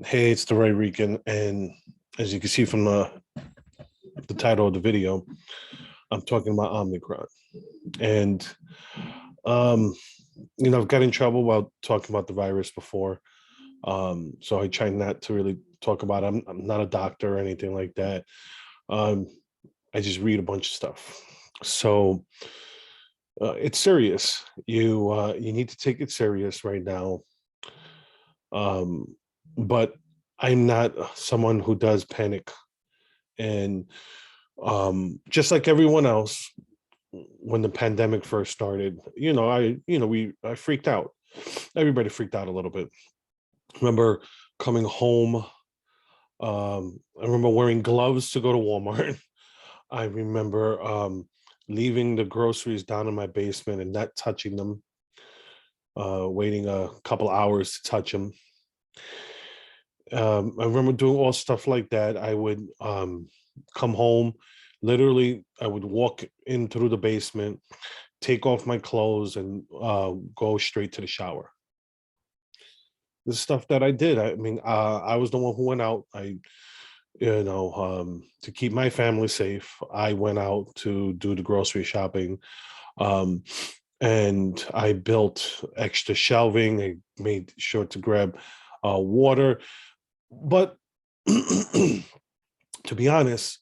Hey, it's the Ray Rican, and as you can see from the title of the video, I'm talking about Omicron. And um, I've got in trouble while talking about the virus before. So I try not to really talk about it. I'm not a doctor or anything like that. Um, I just read a bunch of stuff. So it's serious. You need to take it serious right now. But I'm not someone who does panic. And just like everyone else, when the pandemic first started, I freaked out. Everybody freaked out a little bit. Remember coming home. I remember wearing gloves to go to Walmart. I remember leaving the groceries down in my basement and not touching them, waiting a couple hours to touch them. I remember doing all stuff like that. I would come home, literally, I would walk in through the basement, take off my clothes, and go straight to the shower. The stuff that I did. I mean, I was the one who went out. To keep my family safe, I went out to do the grocery shopping. Um, and I built extra shelving. I made sure to grab water. But to be honest,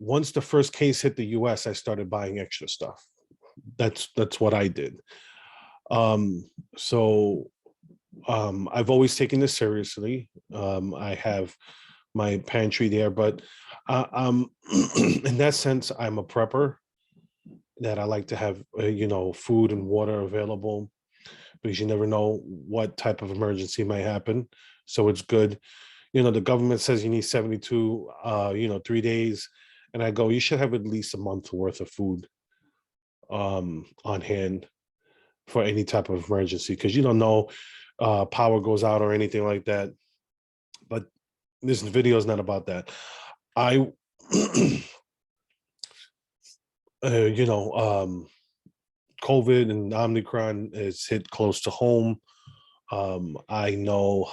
once the first case hit the US, I started buying extra stuff. That's what I did. So I've always taken this seriously. I have my pantry there, but in that sense, I'm a prepper. That I like to have, food and water available because you never know what type of emergency might happen. So it's good. The government says you need 72, 3 days, and I go, you should have at least a month worth of food on hand for any type of emergency because you don't know power goes out or anything like that. But this video is not about that. I, COVID and Omicron is hit close to home. I know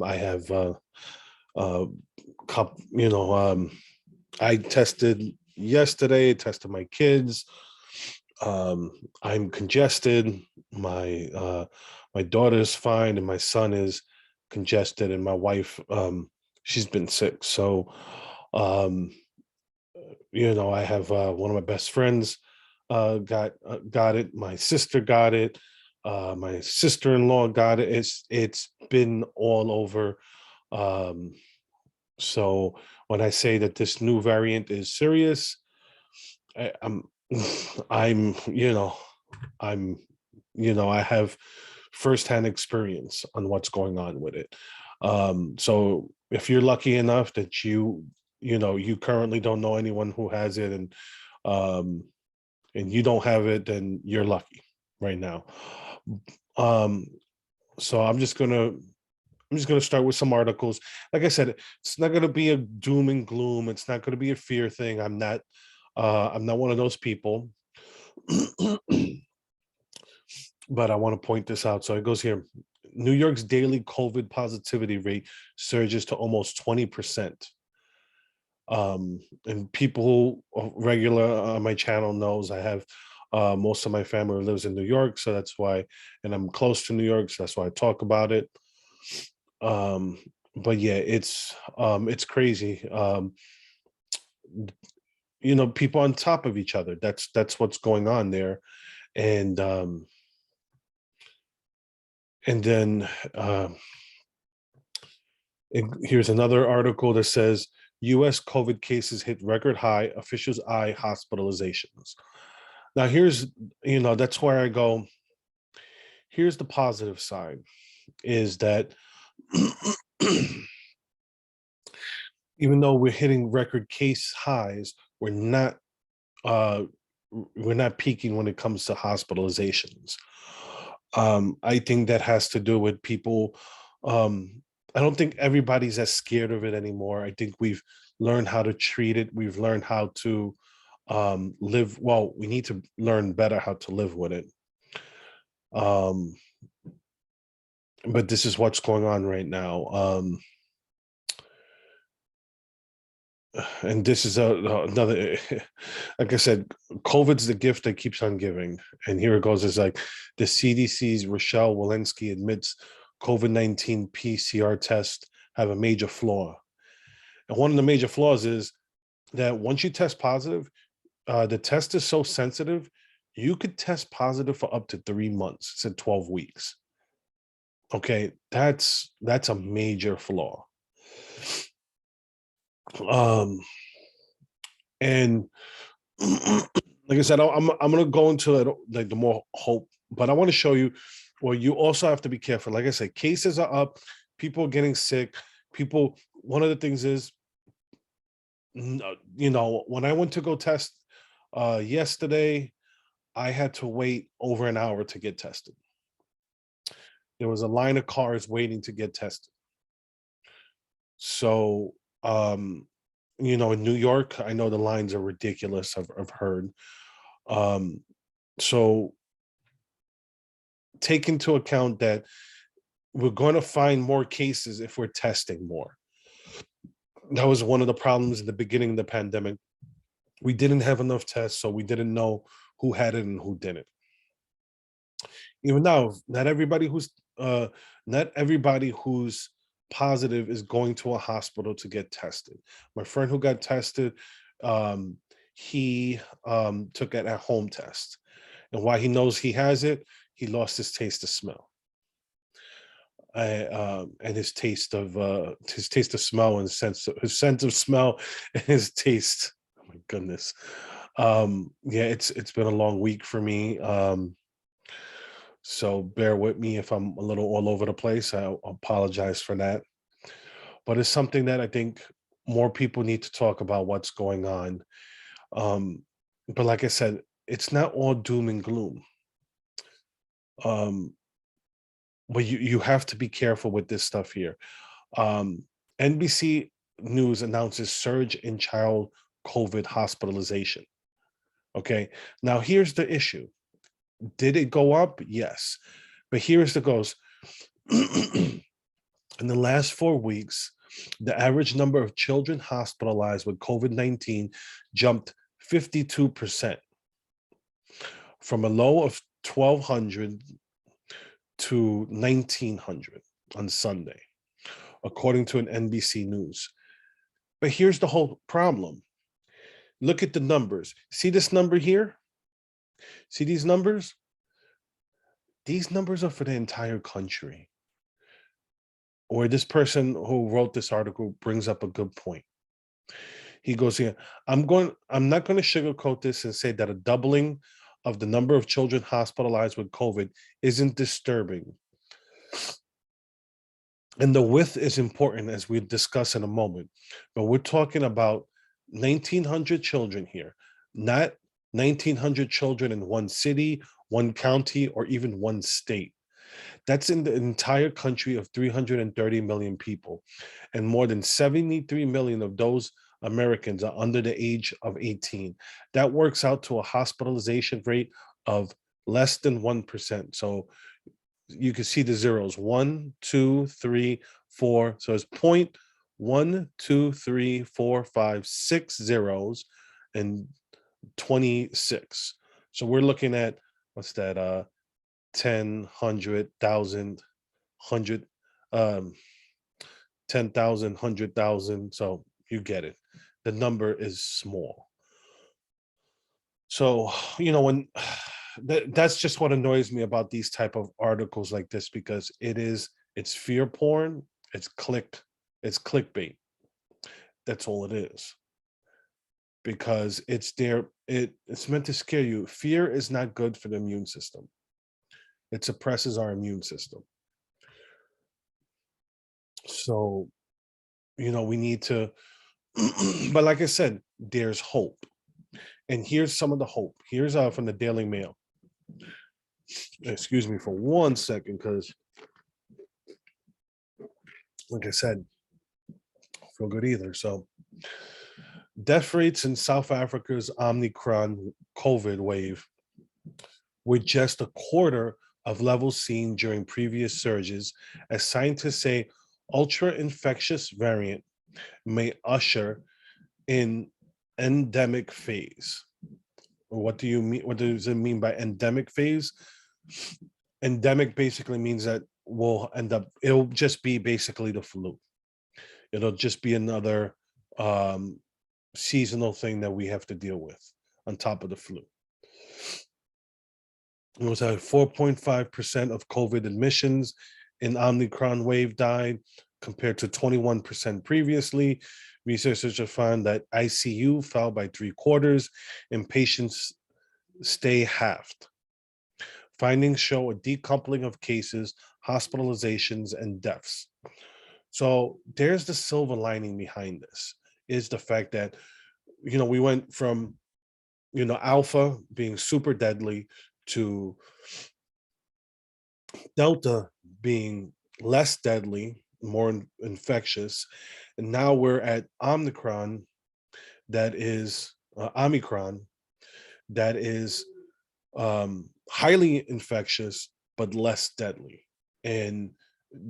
I have I tested yesterday, tested my kids. I'm congested. My daughter's fine, and my son is congested, and my wife, she's been sick. So, I have one of my best friends got it. My sister got it. My sister-in-law got it. It's been all over. So when I say that this new variant is serious, I'm I'm I'm I have firsthand experience on what's going on with it. So if you're lucky enough that you currently don't know anyone who has it, um and you don't have it, then you're lucky right now. Um, so I'm just gonna start with some articles. Like I said, it's not gonna be a doom and gloom. It's not gonna be a fear thing. I'm not one of those people. But I want to point this out. So it goes here. New York's daily COVID positivity rate surges to almost 20%. And people who regular on my channel knows I have most of my family lives in New York, so that's why, and I'm close to New York, so that's why I talk about it. But yeah, it's crazy. People on top of each other. That's what's going on there, and then here's another article that says U.S. COVID cases hit record high. Officials eye hospitalizations. Now, that's where I go. Here's the positive side: is that even though we're hitting record case highs, uh, we're not peaking when it comes to hospitalizations. I think that has to do with people. I don't think everybody's as scared of it anymore. I think we've learned how to treat it. We've learned how to live. Well, we need to learn better how to live with it. But this is what's going on right now. and this is another, like I said, COVID's the gift that keeps on giving. And here it goes. It's like the CDC's Rochelle Walensky admits COVID-19 PCR tests have a major flaw. And one of the major flaws is that once you test positive, the test is so sensitive, you could test positive for up to 3 months. It's at 12 weeks. Okay, that's a major flaw. Um, and like I said, I'm gonna go into it, like the more hope, but I want to show you. Well, you also have to be careful. Like I said, cases are up, people are getting sick. People. One of the things is, when I went to go test yesterday, I had to wait over an hour to get tested. There was a line of cars waiting to get tested. So, in New York, I know the lines are ridiculous. I've heard. Um, so take into account that we're going to find more cases if we're testing more. That was one of the problems in the beginning of the pandemic. We didn't have enough tests, so we didn't know who had it and who didn't. Even now, not everybody who's positive is going to a hospital to get tested. My friend who got tested, um, he took an at-home test, and while he knows he has it, he lost his taste of smell. And his taste of smell and his sense of smell and his taste. Oh my goodness. Yeah, it's been a long week for me. So bear with me if I'm a little all over the place. I apologize for that. But it's something that I think more people need to talk about what's going on. But like I said, it's not all doom and gloom. Um, but you have to be careful with this stuff here. Um, NBC News announces surge in child COVID hospitalization. Okay. Now here's the issue. Did it go up? Yes. But here's the goes. In the last 4 weeks, the average number of children hospitalized with COVID-19 jumped 52% from a low of 1,200 to 1,900 on Sunday, according to an NBC News. But here's the whole problem. Look at the numbers. See this number here? See these numbers? These numbers are for the entire country. Or this person who wrote this article brings up a good point. He goes here, I'm not going to sugarcoat this and say that a doubling of the number of children hospitalized with COVID isn't disturbing. And the width is important, as we discuss in a moment. But we're talking about 1,900 children here, not 1,900 children in one city, one county, or even one state. That's in the entire country of 330 million people. And more than 73 million of those Americans are under the age of 18. That works out to a hospitalization rate of less than 1%. So you can see the zeros: 1, 2, 3, 4. So it's 0.1, 2, 3, 4, 5, 6 zeros and 26. So we're looking at, what's that? 10, 100,000, 100, 10,000, 100,000. So you get it. The number is small. So, when that's just what annoys me about these type of articles like this, because it's fear porn, it's clickbait. That's all it is. Because it's meant to scare you. Fear is not good for the immune system. It suppresses our immune system. So, we need to, but like I said, there's hope. And here's some of the hope. Here's from the Daily Mail. Excuse me for 1 second, because like I said, I don't feel good either. So, death rates in South Africa's Omicron COVID wave were just a quarter of levels seen during previous surges, as scientists say ultra infectious variant may usher in endemic phase. What do you mean? What does it mean by endemic phase? Endemic basically means that we'll end up, it'll just be basically the flu. It'll just be another um, seasonal thing that we have to deal with on top of the flu. It was at 4.5% of COVID admissions in Omicron wave died, compared to 21% previously. Researchers have found that ICU fell by 3/4 and patients stay halved. Findings show a decoupling of cases, hospitalizations, and deaths. So there's the silver lining behind this, is the fact that, we went from, Alpha being super deadly to Delta being less deadly, more infectious. And now we're at Omicron, that is highly infectious, but less deadly. And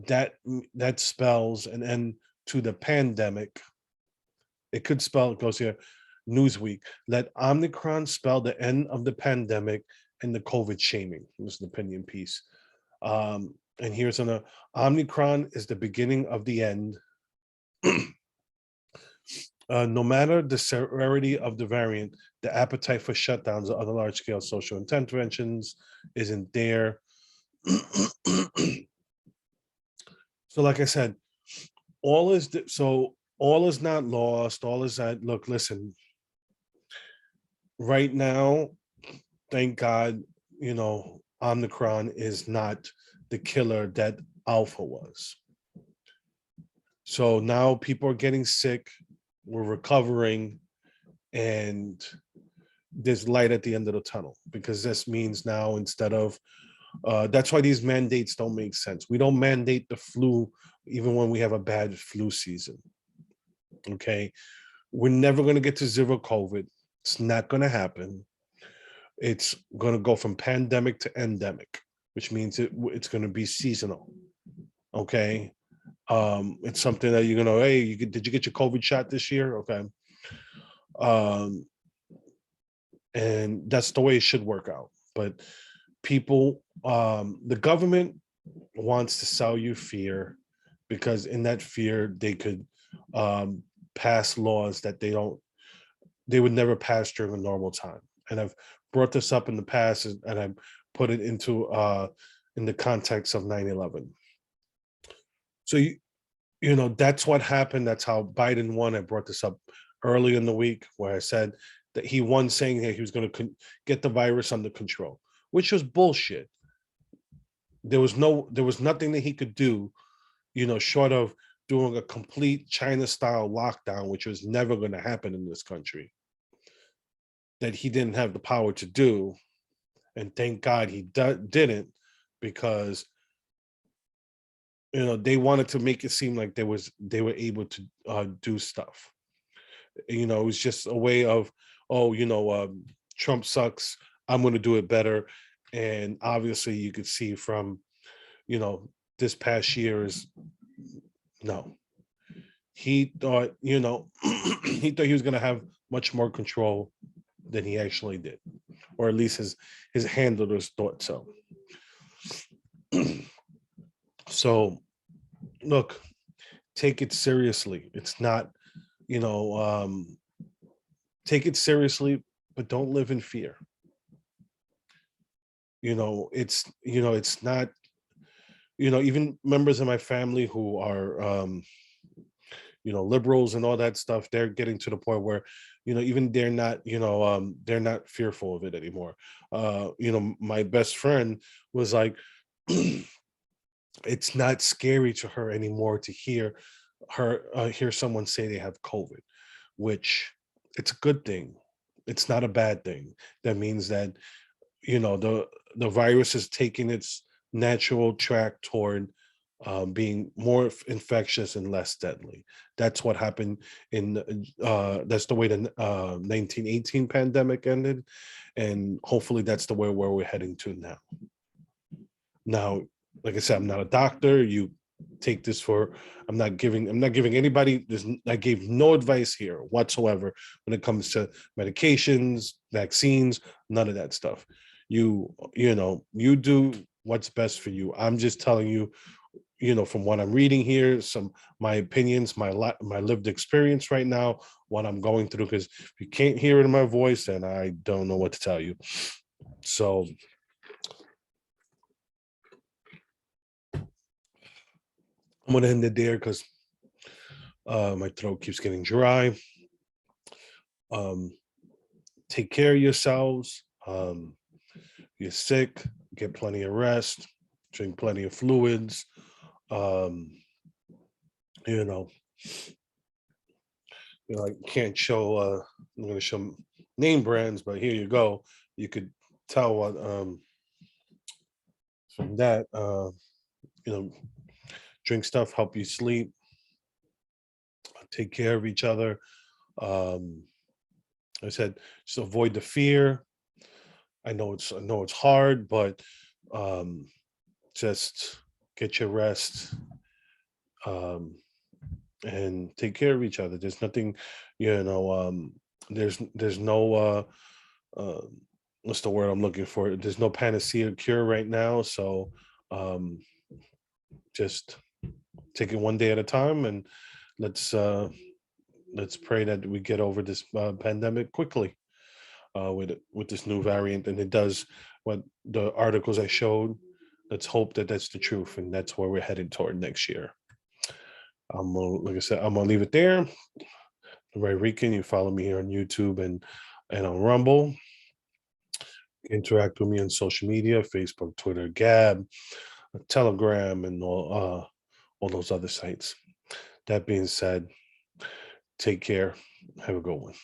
that spells an end to the pandemic. It could spell, it goes here, Newsweek, let Omicron spell the end of the pandemic and the COVID shaming. This is an opinion piece. And here's another, Omicron is the beginning of the end. No matter the severity of the variant, the appetite for shutdowns or other large-scale social interventions isn't there. So like I said, all is not lost. All is that, look, listen, right now, thank God, Omicron is not the killer that Alpha was. So now people are getting sick, we're recovering, and there's light at the end of the tunnel, because this means now, instead of that's why these mandates don't make sense. We don't mandate the flu even when we have a bad flu season. Okay, we're never going to get to zero COVID. It's not going to happen. It's going to go from pandemic to endemic, which means it's going to be seasonal. Okay, it's something that you're going to, hey, did you get your COVID shot this year? Okay, and that's the way it should work out. But people, the government wants to sell you fear, because in that fear they could pass laws that they would never pass during a normal time. And I've brought this up in the past, and I put it into in the context of 9/11. So that's what happened. That's how Biden won. I brought this up early in the week, where I said that he won, saying that he was going to get the virus under control, which was bullshit. There was nothing that he could do, short of doing a complete China-style lockdown, which was never going to happen in this country, that he didn't have the power to do. And thank God he didn't, because they wanted to make it seem like they were able to do stuff. It was just a way of, Trump sucks, I'm going to do it better. And obviously you could see from this past year is, no, he thought he thought he was going to have much more control than he actually did, or at least his handlers thought so. So look, take it seriously. It's not, take it seriously, but don't live in fear. It's not, even members of my family who are liberals and all that stuff, they're getting to the point where, even they're not fearful of it anymore. My best friend was like, it's not scary to her anymore to hear someone say they have COVID, which it's a good thing. It's not a bad thing. That means that, the virus is taking its natural track toward being more infectious and less deadly. That's what happened that's the way the 1918 pandemic ended, and hopefully that's the way where we're heading to now. Now, like I said, I'm not a doctor. You take this for, I'm not giving anybody this. I gave no advice here whatsoever when it comes to medications, vaccines, none of that stuff. You do what's best for you. I'm just telling you, from what I'm reading here, some my opinions, my lived experience right now, what I'm going through. Because if you can't hear it in my voice, then I don't know what to tell you. So I'm gonna end it there because my throat keeps getting dry. Um, take care of yourselves. You're sick, get plenty of rest, drink plenty of fluids. Um, you know, I can't show. I'm going to show name brands, but here you go. You could tell what from that. You know, drink stuff, help you sleep, take care of each other. Um, I said, just avoid the fear. I know it's hard, but um, just get your rest. Um, and take care of each other. There's nothing, you know, there's no uh what's the word I'm looking for? There's no panacea cure right now. So um just take it one day at a time, and let's uh let's pray that we get over this pandemic quickly with this new variant, and it does what the articles I showed. Let's hope that that's the truth, and that's where we're headed toward next year. Like I said, I'm gonna leave it there. Ray Rican. You follow me here on YouTube and on Rumble. Interact with me on social media: Facebook, Twitter, Gab, Telegram, and all those other sites. That being said, take care. Have a good one.